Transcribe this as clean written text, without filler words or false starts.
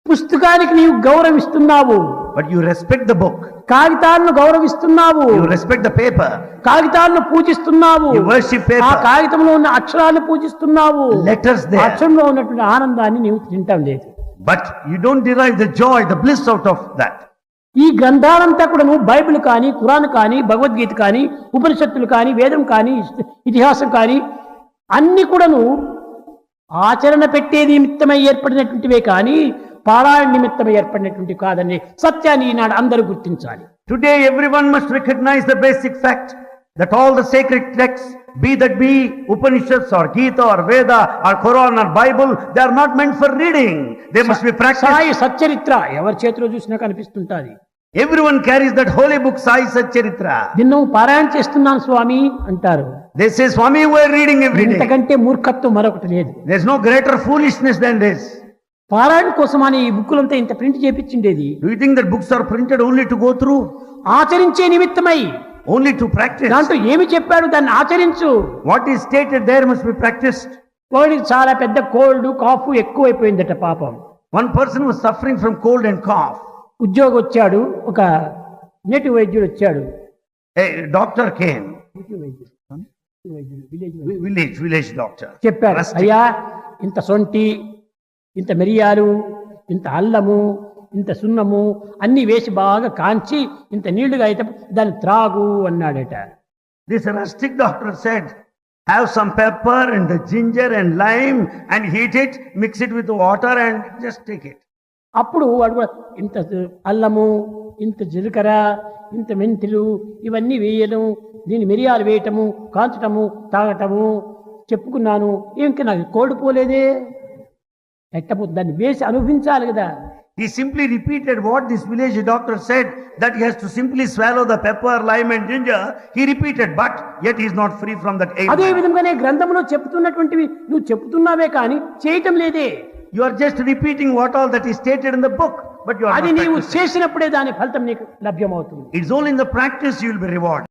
పుస్తకానికి నీవు గౌరవిస్తున్నావు, but you respect the book. కాగితాలను గౌరవిస్తున్నావు, You respect the paper. కాగితాలను పూజిస్తున్నావు, You worship ఆ paper. కాగితంలో ఉన్న అక్షరాలను పూజిస్తున్నావు, Letters ఆ there. అక్షరంలో ఉన్నటువంటి ఆనందాన్ని నీవు తింటాం లేదు. But you don't derive the joy, the bliss out of that. ఈ గ్రంథాలంతా కూడా నువ్వు బైబిల్ కానీ, ఖురాన్ కానీ, భగవద్గీత కానీ, ఉపనిషత్తులు కానీ, వేదం కానీ, ఇతిహాసం కానీ అన్ని కూడాను ఆచరణ పెట్టే నిమిత్తమై ఏర్పడినటువంటివే కానీ పారాయణ నిమిత్తమై ఏర్పడినటువంటి కాదని సత్యాన్ని ఈనాడు అందరూ గుర్తించాలి. Today everyone must recognize the basic fact that all the sacred texts, be Upanishads or Gita or Veda or Quran or Bible, they are not meant for reading. They must be practiced. Sai Satcharitra ఎవరి చేతిలో చూసినా కనిపిస్తుంటాది. Everyone carries that holy book, Sai Satcharitra. నిన్ను పారాయణ చేస్తున్నాను స్వామి అంటారు. They say, Swami, we are reading every day. ఇంతకంటే మూర్ఖత్వం మరొకటి లేదు. There is no greater foolishness than this. పారాయణ కోసం అని ఈ బుక్కులంతా ఇంత print చేపించిండేది. Do you think that books are printed only to go through? ఆచరించే నిమిత్తమై, Only to practice? దాంట్లో ఏమి చెప్పాడు దాన్ని ఆచరించు. What is stated there must be practiced. వాడికి చాలా పెద్ద కోల్డ్ కాఫ్ ఎక్కువైపోయిందట పాపం. One person was suffering from cold and cough. ఉద్యోగం వచ్చాడు, ఒక నేటివ్ వైద్యుడు వచ్చాడు. A doctor came. Village doctor. చెప్పారు, అయ్యా ఇంత సొంటి, ఇంత మిరియాలు, ఇంత అల్లము, ఇంత సున్నము అన్ని వేసి బాగా కాంచి ఇంత నీళ్లుగా అయితే దాన్ని త్రాగు అన్నాడట. This rustic doctor said, have some pepper and the ginger and lime and heat it, mix it with water and just take it. అప్పుడు వాడు కూడా ఇంత అల్లము, ఇంత జీలకర్ర, ఇంత మెంతులు ఇవన్నీ వేయడం, దీని మిరియాలు వేయటము, కాల్చటము, తాగటము చెప్పుకున్నాను. ఇంకా నాకు కోడిపోలేదే, ఎట్టపోతే దాన్ని వేసి అనుభవించాలి కదా. He simply repeated what this village doctor said, that he has to simply swallow the pepper, lime and ginger. He repeated, but yet he is not free from that ailment. అదే విధంగానే గ్రంథంలో చెప్తున్నటువంటివి నువ్వు చెప్తున్నావే కానీ చేయటం లేదే. You are just repeating what all that is stated in the book, but you are అది not నీవు practicing. చేసినప్పుడే దాని ఫలితం నీకు లభ్యమవుతుంది. It's only in the practice you will be rewarded.